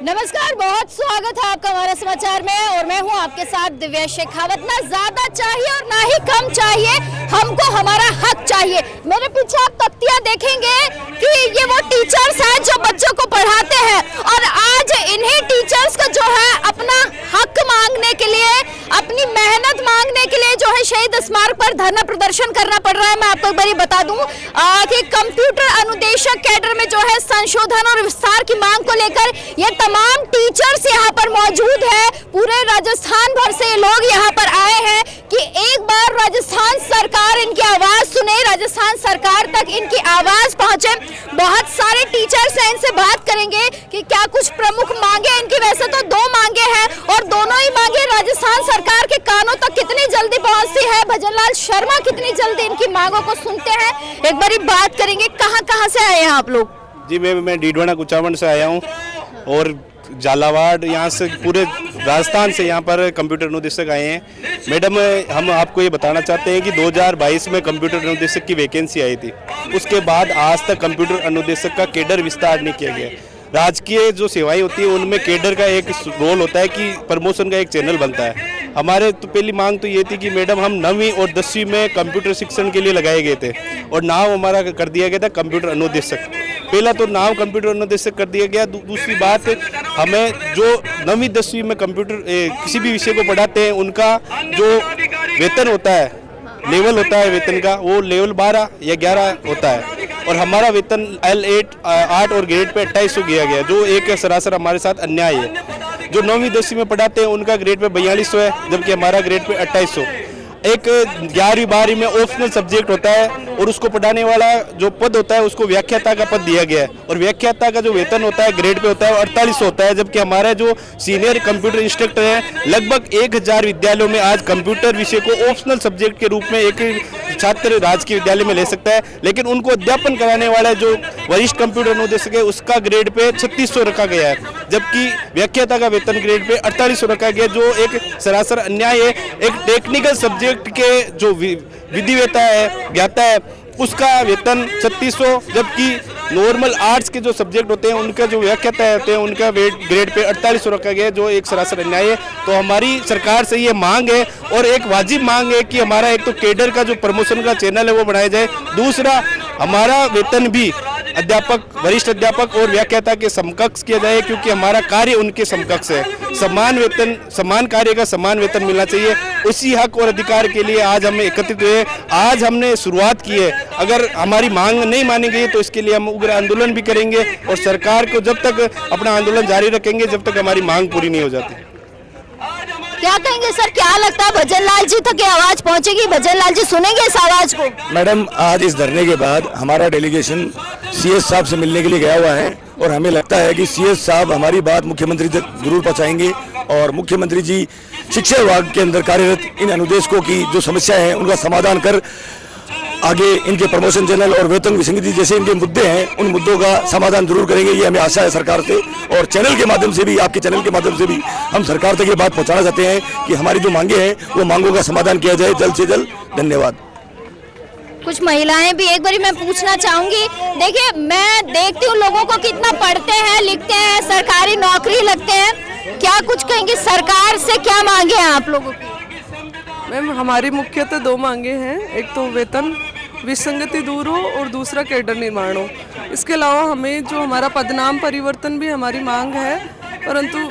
नमस्कार, बहुत स्वागत है आपका हमारे समाचार में और मैं हूं आपके साथ दिव्या शेखावत। ना ज्यादा चाहिए और ना ही कम चाहिए, हमको हमारा हक चाहिए। मेरे पीछे आप तख्तियां देखेंगे कि ये वो टीचर्स हैं जो बच्चों को पढ़ाते हैं और आज इन्हीं टीचर्स को जो है अपना हक मांगने के लिए, अपनी मेहनत मांगने के लिए जो है शहीद स्मारक पर धरना प्रदर्शन करना पड़ रहा है। मैं आपको एक बार बता दूं कि कंप्यूटर अनुदेशक कैडर में जो है संशोधन और विस्तार की मांग को लेकर ये तमाम टीचर्स यहाँ पर मौजूद है। पूरे राजस्थान भर से लोग यहाँ पर आए हैं कि एक बार राजस्थान सरकार इनकी आवाज सुने, राजस्थान सरकार तक इनकी आवाज पहुंचे। बहुत सारे टीचर्स हैं, इनसे बात करेंगे कि क्या कुछ प्रमुख मांगे इनकी। वैसे तो दो मांगे हैं और दोनों ही मांगे राजस्थान सरकार के कानों तक कितनी जल्दी पहुंचती है। भजनलाल शर्मा कितनी जल्दी इनकी मांगों को सुनते हैं, एक बार बात करेंगे। कहाँ से आए हैं आप लोग? जी मैं डीडवाना कुचामन से आया हूँ और झालावाड़ यहाँ से पूरे राजस्थान से यहाँ पर कंप्यूटर अनुदेशक आए हैं। मैडम, हम आपको ये बताना चाहते हैं कि 2022 में कंप्यूटर अनुदेशक की वैकेंसी आई थी, उसके बाद आज तक कंप्यूटर अनुदेशक का कैडर विस्तार नहीं किया गया। राजकीय जो सेवाएं होती है उनमें कैडर का एक रोल होता है कि प्रमोशन का एक चैनल बनता है। हमारे तो पहली मांग तो ये थी कि मैडम हम 9वीं और 10वीं में कंप्यूटर शिक्षण के लिए लगाए गए थे और नाम हमारा कर दिया गया था कंप्यूटर अनुदेशक। पहला तो नाम कंप्यूटर अनुदेशक कर दिया गया। दूसरी बात, हमें जो 9वीं 10वीं में कंप्यूटर किसी भी विषय को पढ़ाते हैं उनका जो वेतन होता है, लेवल होता है वेतन का, वो लेवल 12 या 11 होता है और हमारा वेतन L8 और ग्रेड पे 2800 किया गया, जो एक सरासर हमारे साथ अन्याय है। जो 9वीं 10वीं में पढ़ाते हैं उनका ग्रेड पे 4200 है, जबकि हमारा ग्रेड पे 2800। एक 11वीं 12वीं में ऑप्शनल सब्जेक्ट होता है और उसको पढ़ाने वाला जो पद होता है उसको व्याख्याता का पद दिया गया है और व्याख्याता का जो वेतन होता है ग्रेड पे होता है 4800 होता है, जबकि हमारे जो सीनियर कंप्यूटर इंस्ट्रक्टर हैं लगभग 1000 विद्यालयों में आज कंप्यूटर विषय को ऑप्शनल सब्जेक्ट के रूप में एक छात्र राजकीय विद्यालय में ले सकता है, लेकिन उनको अध्यापन कराने वाला जो वरिष्ठ कंप्यूटर अनुदेशक है उसका ग्रेड पे 3600 रखा गया है, जबकि व्याख्याता का वेतन ग्रेड पे 4800 रखा गया, जो एक सरासर अन्याय है। एक टेक्निकल सब्जेक्ट के जो विधिवेता है, ज्ञाता है, उसका वेतन 3600, जबकि नॉर्मल आर्ट्स के जो सब्जेक्ट होते हैं उनका जो व्याख्याता होते हैं उनका ग्रेड पे 4800 रखा गया है, जो एक सरासर अन्याय है। तो हमारी सरकार से ये मांग है और एक वाजिब मांग है कि हमारा एक तो कैडर का जो प्रमोशन का चैनल है वो बढ़ाया जाए, दूसरा हमारा वेतन भी अध्यापक, वरिष्ठ अध्यापक और व्याख्याता के समकक्ष किया जाए, क्योंकि हमारा कार्य उनके समकक्ष है। समान वेतन, समान कार्य का समान वेतन मिलना चाहिए। उसी हक और अधिकार के लिए आज हम एकत्रित हुए, आज हमने शुरुआत की है। अगर हमारी मांग नहीं मानी गई तो इसके लिए हम उग्र आंदोलन भी करेंगे और सरकार को जब तक अपना आंदोलन जारी रखेंगे जब तक हमारी मांग पूरी नहीं हो जाती। क्या कहेंगे सर, क्या लगता है भजनलाल जी तक ये आवाज पहुंचेगी? भजनलाल जी सुनेंगे इस आवाज को? मैडम, आज इस धरने के बाद हमारा डेलीगेशन सीएस साहब से मिलने के लिए गया हुआ है और हमें लगता है कि सीएस साहब हमारी बात मुख्यमंत्री तक जरूर पहुंचाएंगे और मुख्यमंत्री जी शिक्षा विभाग के अंदर कार्यरत इन अनुदेशकों की जो समस्या है उनका समाधान कर आगे इनके प्रमोशन चैनल और वेतन विसंगति जैसे इनके मुद्दे हैं उन मुद्दों का समाधान जरूर करेंगे। ये हमें आशा है सरकार से, और चैनल के माध्यम से भी, आपके चैनल के माध्यम से भी हम सरकार तक ये बात पहुंचाना चाहते हैं कि हमारी जो मांगे हैं वो मांगों का समाधान किया जाए जल्द से जल्द। धन्यवाद। कुछ महिलाएं भी एक बारी मैं पूछना चाहूंगी। देखिए, मैं देखती हूँ लोगों को कितना पढ़ते हैं, लिखते हैं, सरकारी नौकरी लगते हैं। क्या कुछ कहेंगे, सरकार से क्या मांगे हैं आप लोगों की? मैम, हमारी मुख्यतः 2 मांगे हैं, एक तो वेतन विसंगति दूर हो और दूसरा कैडर निर्माण हो। इसके अलावा हमें जो हमारा पदनाम परिवर्तन भी हमारी मांग है, परंतु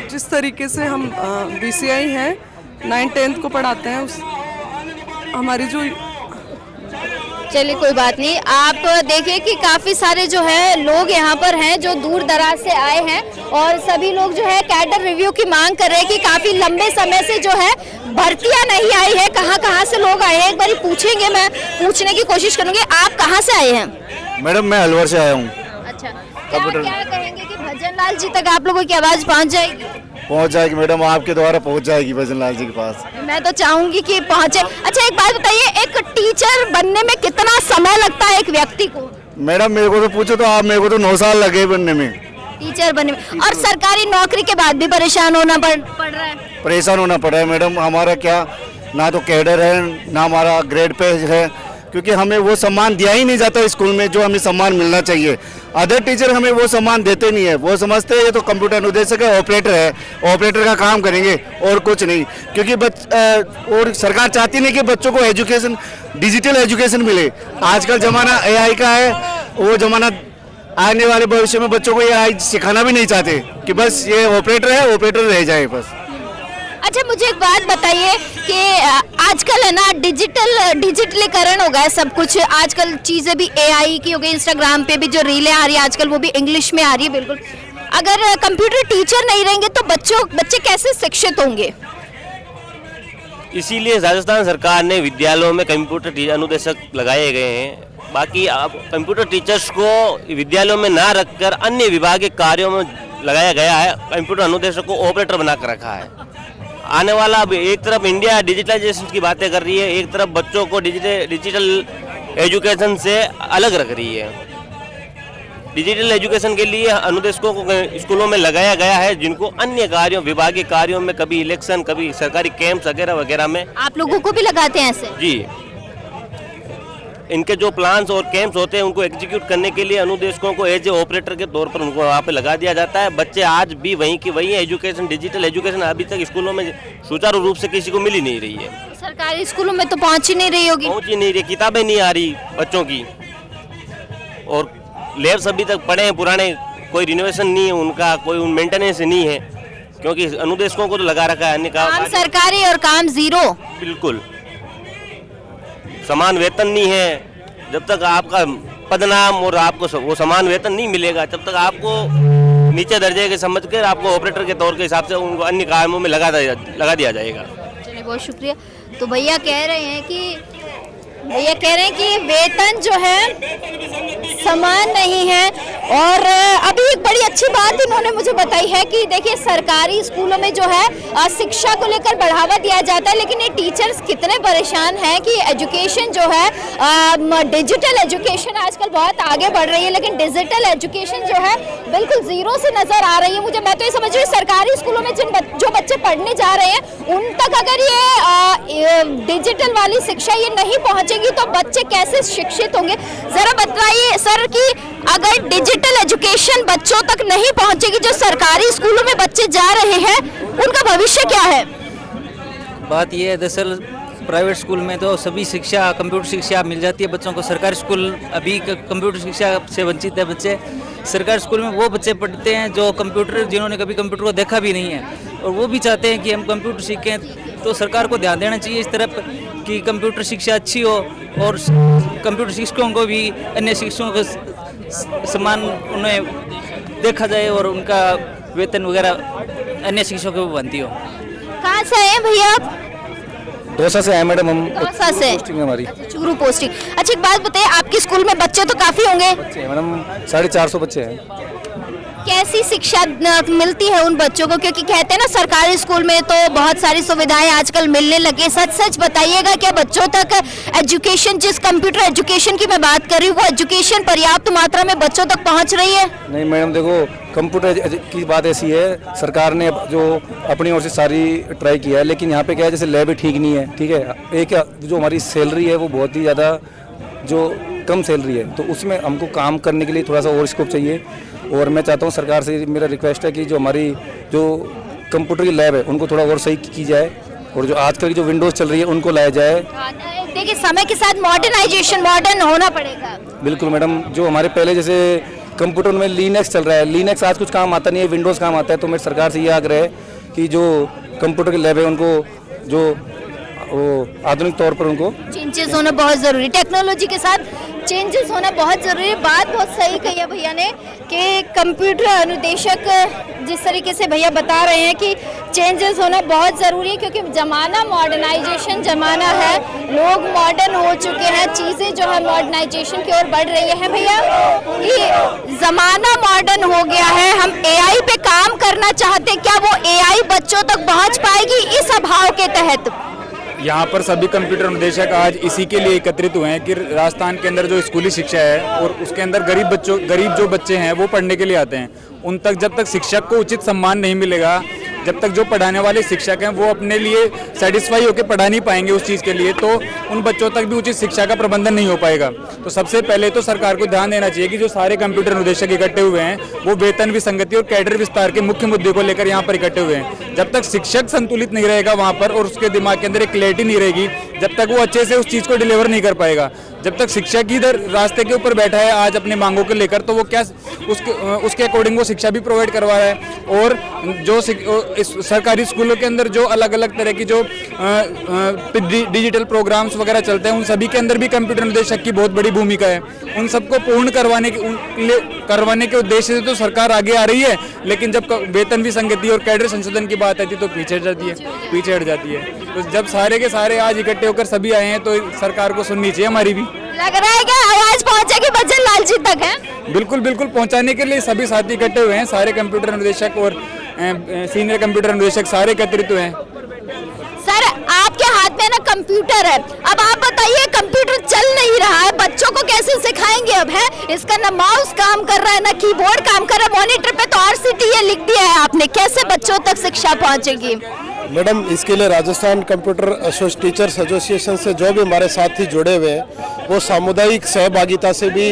जिस तरीके से हम BCI हैं 9th-10th को पढ़ाते हैं उस हमारी जो चलिए कोई बात नहीं। आप देखिए कि काफी सारे जो है लोग यहाँ पर हैं जो दूर दराज से आए हैं और सभी लोग जो है कैडर रिव्यू की मांग कर रहे हैं कि काफी लंबे समय से जो है भर्तियां नहीं आई है। कहाँ से लोग आए हैं एक बार पूछेंगे, मैं पूछने की कोशिश करूंगी। आप कहाँ से आए हैं? मैडम, मैं अलवर से आया हूँ। अच्छा, क्या कहेंगे कि भजनलाल जी तक आप लोगों की आवाज पहुँच जाएगी? पहुंच जाएगी मैडम, आपके द्वारा पहुंच जाएगी भजनलाल जी के पास। मैं तो चाहूंगी कि पहुंचे। अच्छा, एक बात बताइए, एक टीचर बनने में कितना समय लगता है एक व्यक्ति को? मैडम, मेरे को तो पूछो तो आप, मेरे को तो 9 साल लगे बनने में, टीचर बनने में। और सरकारी नौकरी के बाद भी परेशान होना पड़ रहा है? परेशान होना पड़ रहा है मैडम। हमारा क्या, ना तो कैडर है ना हमारा ग्रेड पे है, क्योंकि हमें वो सम्मान दिया ही नहीं जाता स्कूल में जो हमें सम्मान मिलना चाहिए। अदर टीचर हमें वो सम्मान देते नहीं है, वो समझते हैं ये तो कंप्यूटर अनुदेशक है, ऑपरेटर है, ऑपरेटर का काम करेंगे और कुछ नहीं। क्योंकि और सरकार चाहती नहीं कि बच्चों को एजुकेशन, डिजिटल एजुकेशन मिले। आजकल ज़माना AI का है, वो ज़माना आने वाले भविष्य में बच्चों को AI सिखाना भी नहीं चाहते कि बस ये ऑपरेटर है, ऑपरेटर रह जाए बस। अच्छा, मुझे एक बात बताइए कि आजकल है ना डिजिटलीकरण हो गया है सब कुछ। आजकल चीज़ें भी AI की हो गई, इंस्टाग्राम पे भी जो रीलें आ रही है आजकल वो भी इंग्लिश में आ रही है बिल्कुल। अगर कंप्यूटर टीचर नहीं रहेंगे तो बच्चे कैसे शिक्षित होंगे? इसीलिए राजस्थान सरकार ने विद्यालयों में कंप्यूटर अनुदेशक लगाए गए हैं। बाकी अब कंप्यूटर टीचर्स को विद्यालयों में ना रखकर अन्य विभागीय कार्यों में लगाया गया है। कंप्यूटर अनुदेशक को ऑपरेटर बनाकर रखा है। आने वाला अब एक तरफ इंडिया डिजिटलाइजेशन की बातें कर रही है, एक तरफ बच्चों को डिजिटल एजुकेशन से अलग रख रही है। डिजिटल एजुकेशन के लिए अनुदेशकों को स्कूलों में लगाया गया है, जिनको अन्य कार्यों, विभागीय कार्यों में, कभी इलेक्शन, कभी सरकारी कैंप्स वगैरह वगैरह में। आप लोगों को भी लगाते हैं ऐसे? जी, इनके जो प्लान्स और कैंप्स होते हैं उनको एग्जीक्यूट करने के लिए अनुदेशकों को एज ए ऑपरेटर के तौर पर उनको वहाँ पे लगा दिया जाता है। बच्चे आज भी वहीं की वहीं एजुकेशन, डिजिटल एजुकेशन अभी तक स्कूलों में सुचारू रूप से किसी को मिल ही नहीं रही है। सरकारी स्कूलों में तो पहुँच ही नहीं रही होगी। पहुँच ही नहीं रही, किताबें नहीं आ रही बच्चों की, और लैब्स अभी तक पड़े हैं पुराने, कोई रिनोवेशन नहीं है उनका, कोई मेंटेनेंस नहीं है, क्योंकि अनुदेशकों को तो लगा रखा है अन्य काम सरकारी और काम जीरो। बिल्कुल, समान वेतन नहीं है। जब तक आपका पदनाम और आपको वो समान वेतन नहीं मिलेगा, तब तक आपको नीचे दर्जे के समझ कर आपको ऑपरेटर के तौर के हिसाब से उनको अन्य कामों में लगा दिया जाएगा। चलिए, बहुत शुक्रिया। तो भैया कह रहे हैं कि वेतन जो है समान नहीं है। और अभी एक बड़ी अच्छी बात इन्होंने मुझे बताई है कि देखिए, सरकारी स्कूलों में जो है शिक्षा को लेकर बढ़ावा दिया जाता है, लेकिन ये टीचर्स कितने परेशान हैं कि एजुकेशन जो है, डिजिटल एजुकेशन आजकल बहुत आगे बढ़ रही है, लेकिन डिजिटल एजुकेशन जो है बिल्कुल जीरो से नजर आ रही है। मैं तो ये समझ रही हूँ सरकारी स्कूलों में जो बच्चे पढ़ने जा रहे हैं उन तक अगर ये डिजिटल वाली शिक्षा ये नहीं पहुंचेगी तो बच्चे कैसे शिक्षित होंगे? जरा बताइए सर कि अगर डिजिटल एजुकेशन बच्चों तक नहीं पहुंचेगी, जो सरकारी स्कूलों में बच्चे जा रहे हैं, उनका भविष्य क्या है? बात यह है, दरअसल प्राइवेट स्कूल में तो सभी शिक्षा, कंप्यूटर शिक्षा मिल जाती है बच्चों को। सरकारी स्कूल अभी कंप्यूटर शिक्षा से वंचित है बच्चे। सरकारी स्कूल में वो बच्चे पढ़ते हैं जो जिन्होंने कभी कंप्यूटर को देखा भी नहीं है, और वो भी चाहते हैं कि हम कंप्यूटर सीखें। तो सरकार को ध्यान देना चाहिए इस तरफ कि कंप्यूटर शिक्षा अच्छी हो, और कंप्यूटर शिक्षकों को भी अन्य शिक्षकों के समान उन्हें देखा जाए और उनका वेतन वगैरह अन्य शिक्षकों को बनती हो। कहाँ से आए भैया आप? दौसा से आए मैडम हम। दौसा से? पोस्टिंग हमारी चूरू पोस्टिंग। अच्छा, एक बात बताइए, आपके स्कूल में बच्चे तो काफी होंगे? मैडम 450 बच्चे हैं। कैसी शिक्षा मिलती है उन बच्चों को? क्योंकि कहते हैं ना सरकारी स्कूल में तो बहुत सारी सुविधाएं आजकल मिलने लगे। सच बताइएगा, क्या बच्चों तक एजुकेशन, जिस कंप्यूटर एजुकेशन की मैं बात कर रही हूँ, वो एजुकेशन पर्याप्त मात्रा में बच्चों तक पहुँच रही है? नहीं मैडम, देखो कंप्यूटर की बात ऐसी है, सरकार ने जो अपनी ओर से सारी ट्राई किया है, लेकिन यहाँ पे क्या है, जैसे लैब ठीक नहीं है, ठीक है। एक जो हमारी सैलरी है वो बहुत ही ज़्यादा जो कम सैलरी है, तो उसमें हमको काम करने के लिए थोड़ा सा और स्कोप चाहिए। और मैं चाहता हूँ सरकार से मेरा रिक्वेस्ट है कि जो हमारी जो कंप्यूटर की लैब है उनको थोड़ा और सही की जाए, और जो आजकल की जो विंडोज़ चल रही है उनको लाया जाए। देखिए, समय के साथ मॉडर्न होना पड़ेगा। बिल्कुल मैडम, जो हमारे पहले जैसे कंप्यूटर में लिनक्स चल रहा है, लिनक्स आज कुछ काम आता नहीं है, विंडोज़ काम आता है। तो मेरी सरकार से ये आग्रह है कि जो कंप्यूटर की लैब है उनको जो वो आधुनिक तौर पर उनको चेंजेस होना बहुत ज़रूरी, टेक्नोलॉजी के साथ चेंजेस होना बहुत ज़रूरी है। बात बहुत सही कही है भैया ने कि कंप्यूटर अनुदेशक, जिस तरीके से भैया बता रहे हैं कि चेंजेस होना बहुत ज़रूरी है, क्योंकि ज़माना मॉडर्नाइजेशन ज़माना है, लोग मॉडर्न हो चुके हैं, चीज़ें जो है मॉडर्नाइजेशन की ओर बढ़ रही है भैया। ये ज़माना मॉडर्न हो गया है, हम AI पे काम करना चाहते हैं, क्या वो AI बच्चों तक पहुँच पाएगी इस अभाव के तहत? यहाँ पर सभी कंप्यूटर अनुदेशक आज इसी के लिए एकत्रित हुए हैं कि राजस्थान के अंदर जो स्कूली शिक्षा है और उसके अंदर गरीब जो बच्चे हैं वो पढ़ने के लिए आते हैं, उन तक जब तक शिक्षक को उचित सम्मान नहीं मिलेगा, जब तक जो पढ़ाने वाले शिक्षक हैं वो अपने लिए सेटिस्फाई होकर पढ़ा नहीं पाएंगे उस चीज़ के लिए, तो उन बच्चों तक भी उचित शिक्षा का प्रबंधन नहीं हो पाएगा। तो सबसे पहले तो सरकार को ध्यान देना चाहिए कि जो सारे कंप्यूटर अनुदेशक इकट्ठे हुए हैं वो वेतन विसंगति और कैडर विस्तार के मुख्य मुद्दे को लेकर यहाँ पर इकट्ठे हुए हैं। जब तक शिक्षक संतुलित नहीं रहेगा वहाँ पर और उसके दिमाग के अंदर एक क्लैरिटी नहीं रहेगी, जब तक वो अच्छे से उस चीज़ को डिलीवर नहीं कर पाएगा। जब तक शिक्षक इधर रास्ते के ऊपर बैठा है आज अपने मांगों को लेकर, तो वो क्या उसके अकॉर्डिंग वो शिक्षा भी प्रोवाइड करवा रहा है। और जो इस सरकारी स्कूलों के अंदर जो अलग अलग तरह की जो डिजिटल प्रोग्राम्स वगैरह चलते हैं उन सभी के अंदर भी कंप्यूटर अनुदेशक की बहुत बड़ी भूमिका है। उन सबको पूर्ण करवाने के उद्देश्य से तो सरकार आगे आ रही है, लेकिन जब वेतन विसंगति और कैडर संशोधन की बात आती है तो पीछे हट जाती है। तो जब सारे के सारे आज इकट्ठे होकर सभी आए हैं तो सरकार को सुननी चाहिए हमारी भी। लग रहा है कि आवाज पहुंचेगी बच्चन लाल जी तक है। बिल्कुल बिल्कुल पहुंचाने के लिए सभी साथी इकट्ठे हुए हैं, सारे कंप्यूटर अनुदेशक और सीनियर कंप्यूटर अनुदेशक सारे एकत्रित हुए हैं। सर आपके हाथ में ना कंप्यूटर है, अब आप बताइए कंप्यूटर चल नहीं रहा है, बच्चों को कैसे सिखाएंगे अब है? इसका ना माउस काम कर रहा है ना कीबोर्ड काम कर रहा है, मॉनिटर पे तो RCTI लिख दिया है आपने, कैसे बच्चों तक शिक्षा पहुंचेगी? मैडम इसके लिए राजस्थान कंप्यूटर टीचर्स एसोसिएशन से जो भी हमारे साथी जुड़े हुए हैं वो सामुदायिक सहभागिता से भी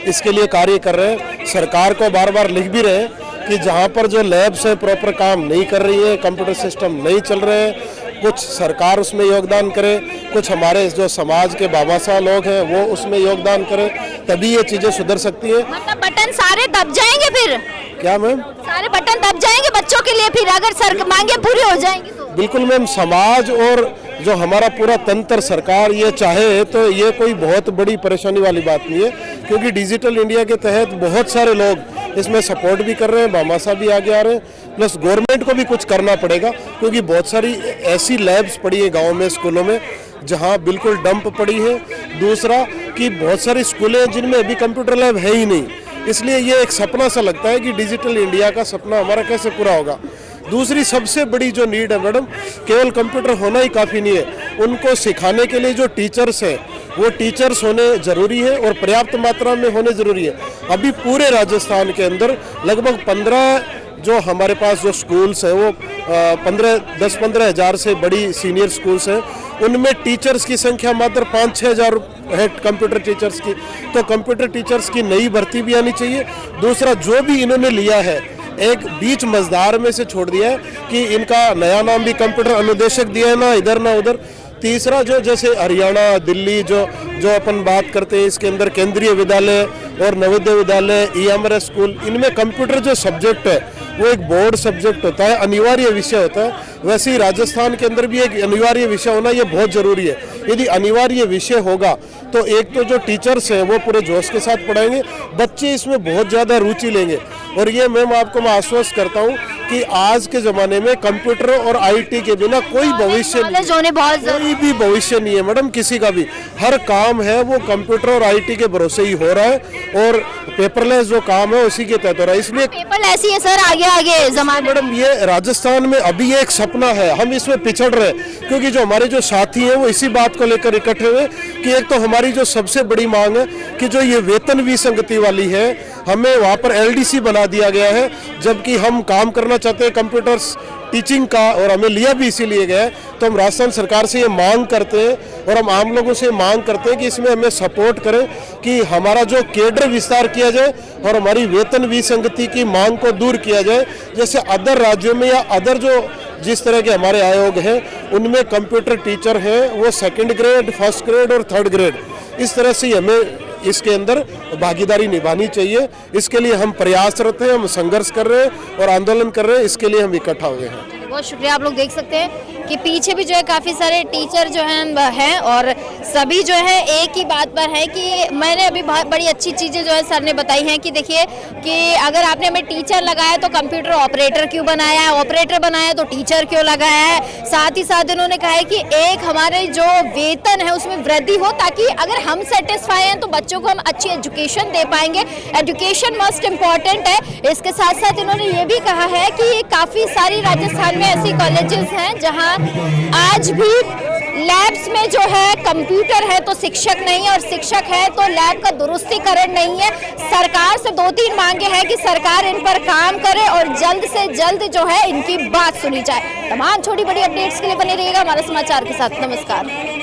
इसके लिए कार्य कर रहे हैं। सरकार को बार बार लिख भी रहे हैं कि जहाँ पर जो लैब्स है प्रॉपर काम नहीं कर रही है, कंप्यूटर सिस्टम नहीं चल रहे हैं, कुछ सरकार उसमें योगदान करे, कुछ हमारे जो समाज के बाबासा लोग हैं वो उसमें योगदान करें, तभी ये चीज़ें सुधर सकती है। मतलब बटन सारे दब जाएंगे फिर? क्या मैम? सारे बटन दब जाएंगे बच्चों के लिए फिर अगर सर मांगे पूरी हो जाएंगी तो? बिल्कुल मैम, समाज और जो हमारा पूरा तंत्र सरकार ये चाहे तो ये कोई बहुत बड़ी परेशानी वाली बात नहीं है, क्योंकि डिजिटल इंडिया के तहत बहुत सारे लोग इसमें सपोर्ट भी कर रहे हैं, बामासा भी आगे आ रहे हैं, प्लस गवर्नमेंट को भी कुछ करना पड़ेगा, क्योंकि बहुत सारी ऐसी लैब्स पड़ी है गाँव में, स्कूलों में, जहाँ बिल्कुल डंप पड़ी है। दूसरा कि बहुत सारी स्कूलें जिनमें अभी कंप्यूटर लैब है ही नहीं, इसलिए ये एक सपना सा लगता है कि डिजिटल इंडिया का सपना हमारा कैसे पूरा होगा। दूसरी सबसे बड़ी जो नीड है मैडम, केवल कंप्यूटर होना ही काफ़ी नहीं है, उनको सिखाने के लिए जो टीचर्स हैं वो टीचर्स होने ज़रूरी है और पर्याप्त मात्रा में होने ज़रूरी है। अभी पूरे राजस्थान के अंदर लगभग 15 जो हमारे पास जो स्कूल्स हैं वो 10-15 हज़ार से बड़ी सीनियर स्कूल्स हैं, उनमें टीचर्स की संख्या मात्र 5-6 हज़ार है कंप्यूटर टीचर्स की। तो कंप्यूटर टीचर्स की नई भर्ती भी आनी चाहिए। दूसरा जो भी इन्होंने लिया है एक बीच मझधार में से छोड़ दिया है कि इनका नया नाम भी कंप्यूटर अनुदेशक दिया है, ना इधर ना उधर। तीसरा जो जैसे हरियाणा दिल्ली जो अपन बात करते हैं, इसके अंदर केंद्रीय विद्यालय और नवोदय विद्यालय EMRS स्कूल, इनमें कंप्यूटर जो सब्जेक्ट है वो एक बोर्ड सब्जेक्ट होता है, अनिवार्य विषय होता है। वैसे ही राजस्थान के अंदर भी एक अनिवार्य विषय होना ये बहुत ज़रूरी है। यदि अनिवार्य विषय होगा तो एक तो जो टीचर्स हैं वो पूरे जोश के साथ पढ़ाएंगे, बच्चे इसमें बहुत ज़्यादा रुचि लेंगे। और ये मैं आपको मैं आश्वस्त करता हूँ कि आज के ज़माने में कंप्यूटर और IT के बिना कोई भविष्य नहीं, कोई भी भविष्य नहीं है मैडम, किसी का भी। हर काम है वो कंप्यूटर और IT के भरोसे ही हो रहा है, और पेपरलेस जो काम है उसी के तहत हो रहा है। इसलिए पेपरलेस ही है सर, आगे जमाने। मैडम ये राजस्थान में अभी एक सपना है, हम इसमें पिछड़ रहे हैं, क्योंकि जो हमारे जो साथी हैं वो इसी बात को लेकर इकट्ठे हुए कि एक तो हमारी जो सबसे बड़ी मांग है कि जो ये वेतन विसंगति वाली है, हमें वहाँ पर LDC बना दिया गया है, जबकि हम काम करना चाहते हैं कंप्यूटर्स टीचिंग का, और हमें लिया भी इसीलिए गया है। तो हम राजस्थान सरकार से ये मांग करते हैं और हम आम लोगों से मांग करते हैं कि इसमें हमें सपोर्ट करें कि हमारा जो केडर विस्तार किया जाए और हमारी वेतन विसंगति की मांग को दूर किया जाए। जैसे अदर राज्यों में या अदर जो जिस तरह के हमारे आयोग हैं उनमें कंप्यूटर टीचर हैं वो 2nd ग्रेड, 1st ग्रेड और 3rd ग्रेड, इस तरह से हमें इसके अंदर भागीदारी निभानी चाहिए। इसके लिए हम प्रयासरत हैं, हम संघर्ष कर रहे हैं और आंदोलन कर रहे हैं, इसके लिए हम इकट्ठा हुए हैं। बहुत शुक्रिया। आप लोग देख सकते हैं कि पीछे भी जो है काफ़ी सारे टीचर जो हैं और सभी जो है एक ही बात पर है कि मैंने अभी बहुत बड़ी अच्छी चीज़ें जो है सर ने बताई हैं कि देखिए कि अगर आपने हमें टीचर लगाया तो कंप्यूटर ऑपरेटर क्यों बनाया है, ऑपरेटर बनाया तो टीचर क्यों लगाया है। साथ ही साथ इन्होंने कहा है कि एक हमारे जो वेतन है उसमें वृद्धि हो, ताकि अगर हम सेटिस्फाई हैं तो बच्चों को हम अच्छी एजुकेशन दे पाएंगे। एजुकेशन मोस्ट इम्पॉर्टेंट है। इसके साथ साथ इन्होंने ये भी कहा है कि काफ़ी सारी राजस्थान में ऐसी कॉलेजेस हैं जहां आज भी लैब्स में जो है कंप्यूटर है तो शिक्षक नहीं है, और शिक्षक है तो लैब का दुरुस्तीकरण नहीं है। सरकार से 2-3 मांगे हैं कि सरकार इन पर काम करे और जल्द से जल्द जो है इनकी बात सुनी जाए। तमाम छोटी बड़ी अपडेट्स के लिए बने रहिएगा हमारे समाचार के साथ। नमस्कार।